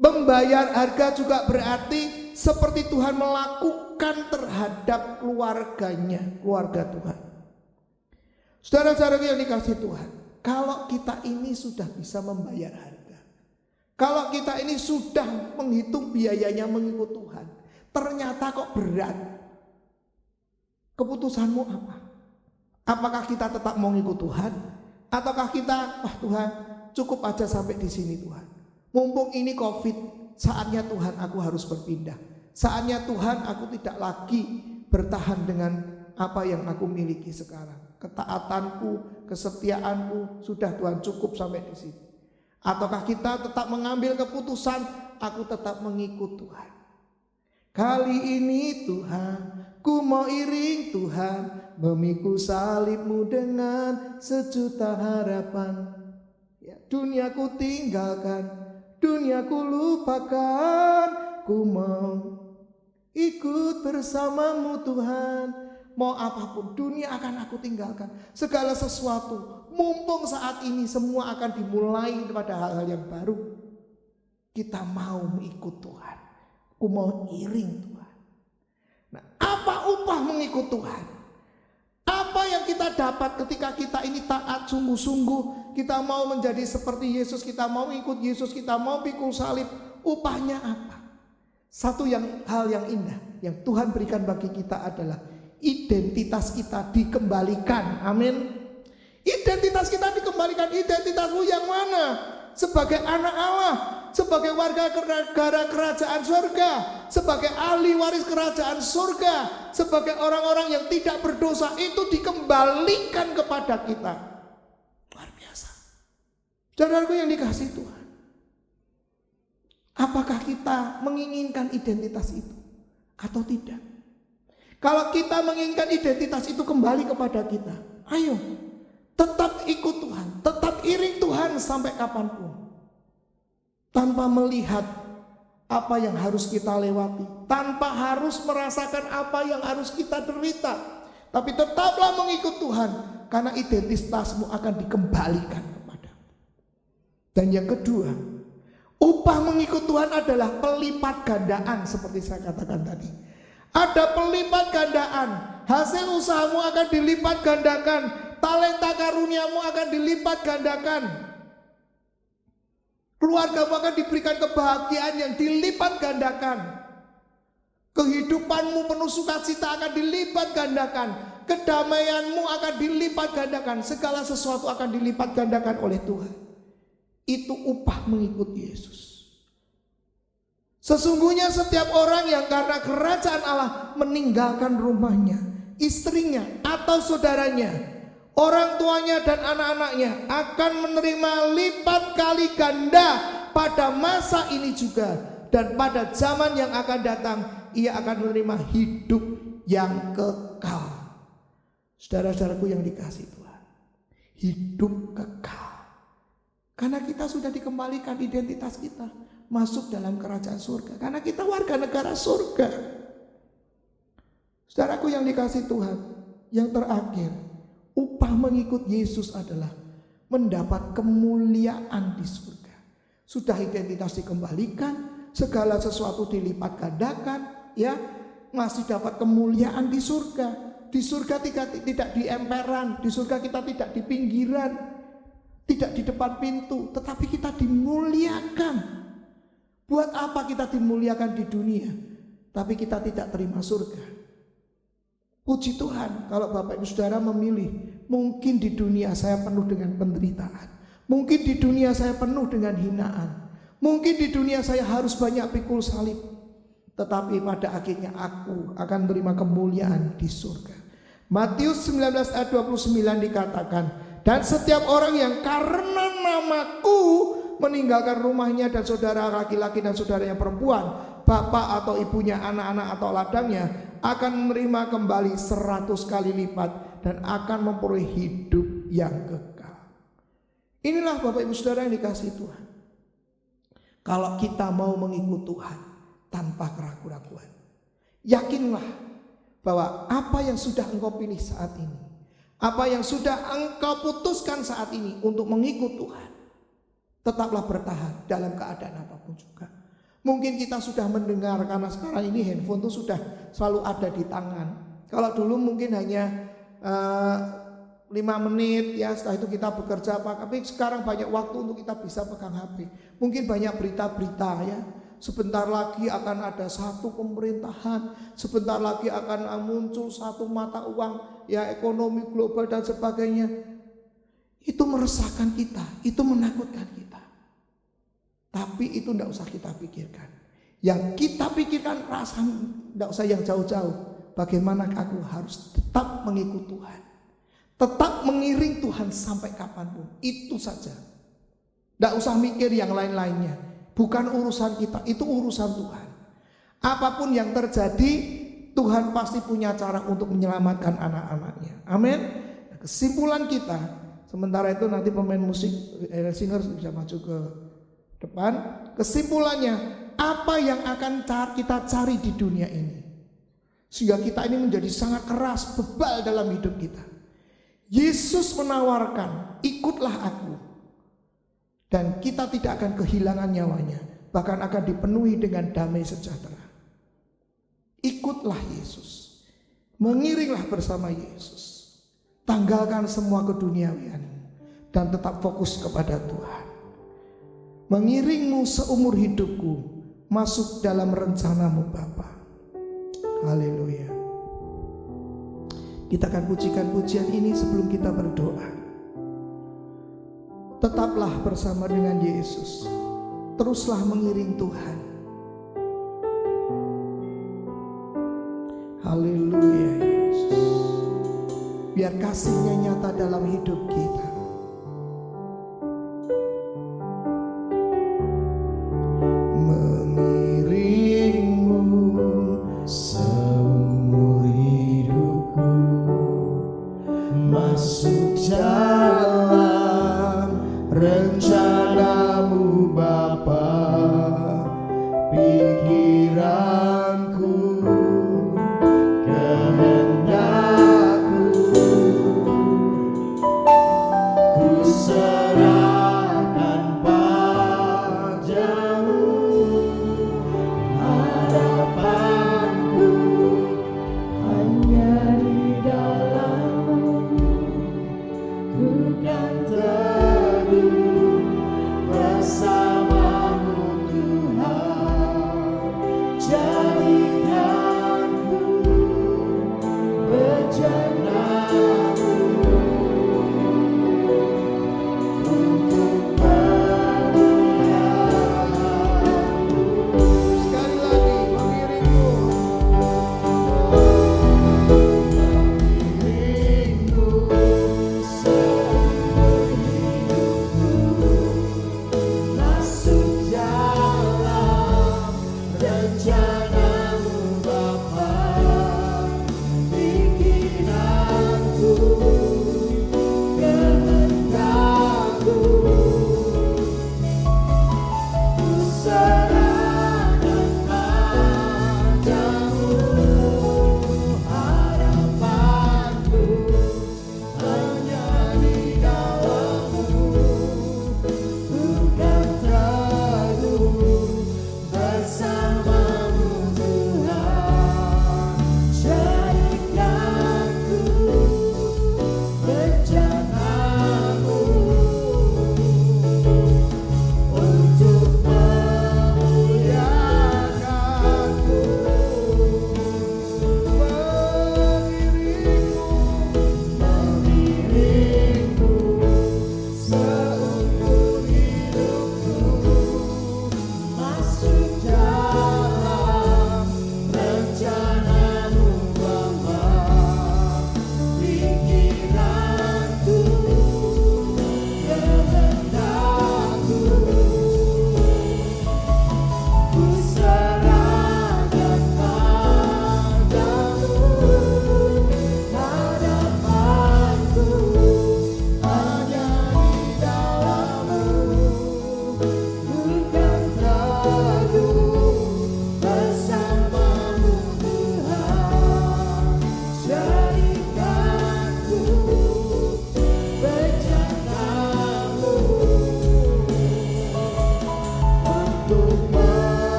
membayar harga juga berarti seperti Tuhan melakukan terhadap keluarganya, keluarga Tuhan. Saudara-saudaraku yang dikasihi Tuhan, kalau kita ini sudah bisa membayar harga, kalau kita ini sudah menghitung biayanya mengikut Tuhan, ternyata kok berat, keputusanmu apa? Apakah kita tetap mau ngikut Tuhan, ataukah kita, wah Tuhan cukup aja sampai di sini Tuhan, mumpung ini COVID, saatnya Tuhan aku harus berpindah, saatnya Tuhan aku tidak lagi bertahan dengan apa yang aku miliki sekarang, ketaatanku, kesetiaanku sudah Tuhan cukup sampai di sini. Ataukah kita tetap mengambil keputusan, aku tetap mengikut Tuhan. Kali ini Tuhan, ku mau iring Tuhan, memikul salibmu dengan sejuta harapan. Ya, dunia ku tinggalkan, dunia ku lupakan, ku mau ikut bersamamu Tuhan. Mau apapun dunia akan aku tinggalkan, segala sesuatu. Mumpung saat ini semua akan dimulai pada hal-hal yang baru, kita mau mengikut Tuhan. Aku mau iring Tuhan. Nah, apa upah mengikut Tuhan? Apa yang kita dapat ketika kita ini taat sungguh-sungguh, kita mau menjadi seperti Yesus, kita mau ikut Yesus, kita mau pikul salib, upahnya apa? Satu hal yang indah yang Tuhan berikan bagi kita adalah identitas kita dikembalikan. Amin. Identitas kita dikembalikan. Identitasmu yang mana? Sebagai anak Allah, sebagai warga negara kerajaan surga, sebagai ahli waris kerajaan surga, sebagai orang-orang yang tidak berdosa, itu dikembalikan kepada kita. Luar biasa. Saudaraku yang dikasihi Tuhan, apakah kita menginginkan identitas itu atau tidak? Kalau kita menginginkan identitas itu kembali kepada kita, ayo tetap ikut Tuhan, tetap iring Tuhan sampai kapanpun, tanpa melihat apa yang harus kita lewati, tanpa harus merasakan apa yang harus kita derita, tapi tetaplah mengikut Tuhan, karena identitasmu akan dikembalikan kepadamu. Dan yang kedua, upah mengikut Tuhan adalah pelipat gandaan, seperti saya katakan tadi. Ada pelipat gandaan, hasil usahamu akan dilipat gandakan, talenta karuniamu akan dilipat gandakan, keluargamu akan diberikan kebahagiaan yang dilipat gandakan, kehidupanmu penuh sukacita akan dilipat gandakan, kedamaianmu akan dilipat gandakan, segala sesuatu akan dilipat gandakan oleh Tuhan. Itu upah mengikut Yesus. Sesungguhnya setiap orang yang karena kerajaan Allah meninggalkan rumahnya, istrinya atau saudaranya, orang tuanya dan anak-anaknya akan menerima lipat kali ganda pada masa ini juga, dan pada zaman yang akan datang ia akan menerima hidup yang kekal. Saudara-saudaraku yang dikasihi Tuhan, hidup kekal, karena kita sudah dikembalikan identitas kita masuk dalam kerajaan surga, karena kita warga negara surga. Saudaraku yang dikasihi Tuhan, yang terakhir, upah mengikut Yesus adalah mendapat kemuliaan di surga. Sudah identitas dikembalikan, segala sesuatu dilipat gandakan, ya, masih dapat kemuliaan di surga. Di surga tidak di emperan, di surga kita tidak di pinggiran, tidak di depan pintu, tetapi kita dimuliakan. Buat apa kita dimuliakan di dunia, tapi kita tidak terima surga? Puji Tuhan kalau Bapak Ibu Saudara memilih, mungkin di dunia saya penuh dengan penderitaan, mungkin di dunia saya penuh dengan hinaan, mungkin di dunia saya harus banyak pikul salib, tetapi pada akhirnya aku akan menerima kemuliaan di surga. Matius 19 ayat 29 dikatakan, dan setiap orang yang karena namaku meninggalkan rumahnya dan saudara laki-laki dan saudaranya perempuan, bapak atau ibunya, anak-anak atau ladangnya, akan menerima kembali 100 kali lipat dan akan memperoleh hidup yang kekal. Inilah Bapak Ibu Saudara yang dikasihi Tuhan. Kalau kita mau mengikut Tuhan tanpa keraguan-raguan, yakinlah bahwa apa yang sudah engkau pilih saat ini, apa yang sudah engkau putuskan saat ini untuk mengikut Tuhan, tetaplah bertahan dalam keadaan apapun juga. Mungkin kita sudah mendengar, karena sekarang ini handphone itu sudah selalu ada di tangan. Kalau dulu mungkin hanya 5 menit ya, setelah itu kita bekerja, tapi sekarang banyak waktu untuk kita bisa pegang HP. Mungkin banyak berita-berita ya, sebentar lagi akan ada satu pemerintahan, sebentar lagi akan muncul satu mata uang ya, ekonomi global dan sebagainya. Itu meresahkan kita, itu menakutkan kita. Tapi itu tidak usah kita pikirkan. Yang kita pikirkan rasa tidak usah yang jauh-jauh. Bagaimana aku harus tetap mengikut Tuhan, tetap mengiring Tuhan sampai kapanpun. Itu saja. Tidak usah mikir yang lain-lainnya. Bukan urusan kita, itu urusan Tuhan. Apapun yang terjadi, Tuhan pasti punya cara untuk menyelamatkan anak-anaknya. Amin. Kesimpulan kita, sementara itu nanti pemain musik singer bisa maju ke depan. Kesimpulannya, apa yang akan kita cari di dunia ini sehingga kita ini menjadi sangat keras, bebal dalam hidup kita? Yesus menawarkan, ikutlah aku, dan kita tidak akan kehilangan nyawanya, bahkan akan dipenuhi dengan damai sejahtera. Ikutlah Yesus, mengiringlah bersama Yesus, tanggalkan semua keduniawian dan tetap fokus kepada Tuhan. Mengiringmu seumur hidupku, masuk dalam rencanamu Bapa. Haleluya. Kita akan pujikan pujian ini sebelum kita berdoa. Tetaplah bersama dengan Yesus, teruslah mengiring Tuhan. Haleluya Yesus. Biar kasih-Nya nyata dalam hidup kita. Masuk dalam rencanamu Bapa, pikiranku, kehendakku, ku serahkan padamu, harapanku hanya di dalam-Mu. Ku kan teguh bersama-Mu Tuhan, jadikanku bencanamu untuk memuliakan-Mu. Sekali lagi, mengiringmu, seumur hidupku,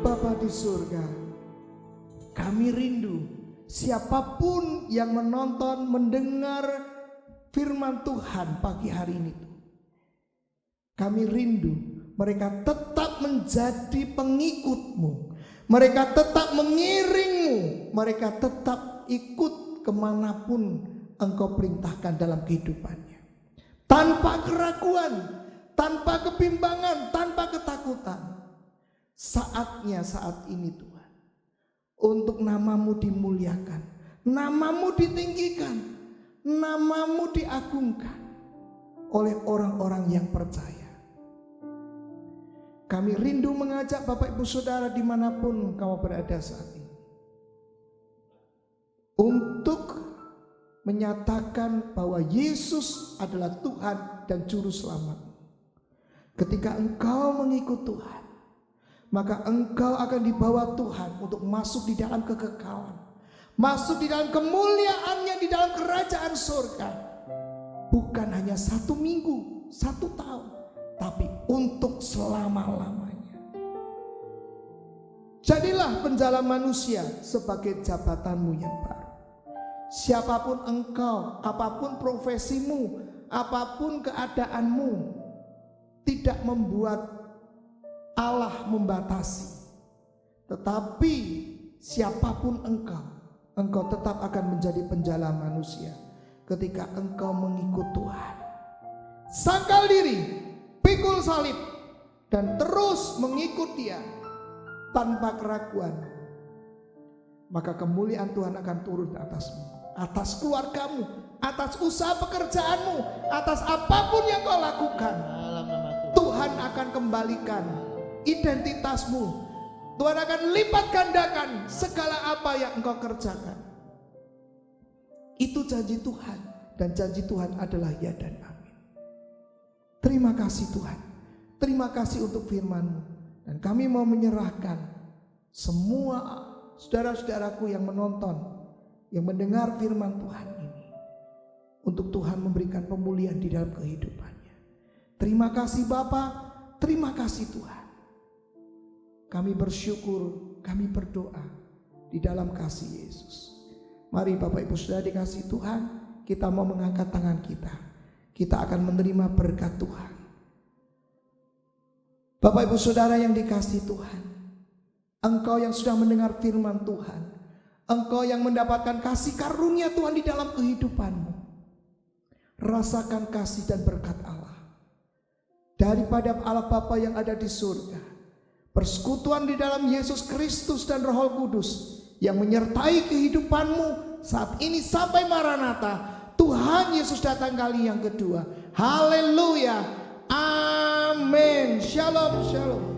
Bapa di surga, kami rindu siapapun yang menonton, mendengar firman Tuhan pagi hari ini. Kami rindu mereka tetap menjadi pengikut-Mu, mereka tetap mengiring-Mu, mereka tetap ikut kemanapun Engkau perintahkan dalam kehidupannya, tanpa keraguan, tanpa kebimbangan, tanpa ketakutan. Saatnya saat ini Tuhan, untuk nama-Mu dimuliakan, nama-Mu ditinggikan, nama-Mu diagungkan oleh orang-orang yang percaya. Kami rindu mengajak Bapak Ibu Saudara dimanapun kau berada saat ini, untuk menyatakan bahwa Yesus adalah Tuhan dan Juru Selamat. Ketika engkau mengikut Tuhan, maka engkau akan dibawa Tuhan untuk masuk di dalam kekekalan, masuk di dalam kemuliaannya, di dalam kerajaan surga. Bukan hanya 1 minggu, 1 tahun, tapi untuk selama-lamanya. Jadilah penjala manusia sebagai jabatanmu yang baru. Siapapun engkau, apapun profesimu, apapun keadaanmu, tidak membuat Allah membatasi. Tetapi siapapun engkau tetap akan menjadi penjala manusia ketika engkau mengikut Tuhan. Sangkal diri, pikul salib, dan terus mengikut Dia tanpa keraguan. Maka kemuliaan Tuhan akan turun atasmu, atas keluargamu, atas usaha pekerjaanmu, atas apapun yang kau lakukan. Tuhan akan kembalikan identitasmu. Tuhan akan lipat gandakan segala apa yang engkau kerjakan. Itu janji Tuhan, dan janji Tuhan adalah ya dan amin. Terima kasih Tuhan, terima kasih untuk firman-Mu. Dan kami mau menyerahkan semua saudara-saudaraku yang menonton, yang mendengar firman Tuhan ini, untuk Tuhan memberikan pemulihan di dalam kehidupannya. Terima kasih Bapa, terima kasih Tuhan. Kami bersyukur, kami berdoa di dalam kasih Yesus. Mari Bapak Ibu Saudara dikasih Tuhan, kita mau mengangkat tangan kita. Kita akan menerima berkat Tuhan. Bapak Ibu Saudara yang dikasih Tuhan, engkau yang sudah mendengar firman Tuhan, engkau yang mendapatkan kasih karunia Tuhan di dalam kehidupanmu, rasakan kasih dan berkat Allah daripada Allah Bapa yang ada di surga, persekutuan di dalam Yesus Kristus dan Roh Kudus yang menyertai kehidupanmu saat ini sampai Maranatha. Tuhan Yesus datang kali yang kedua. Haleluya. Amin. Shalom, shalom.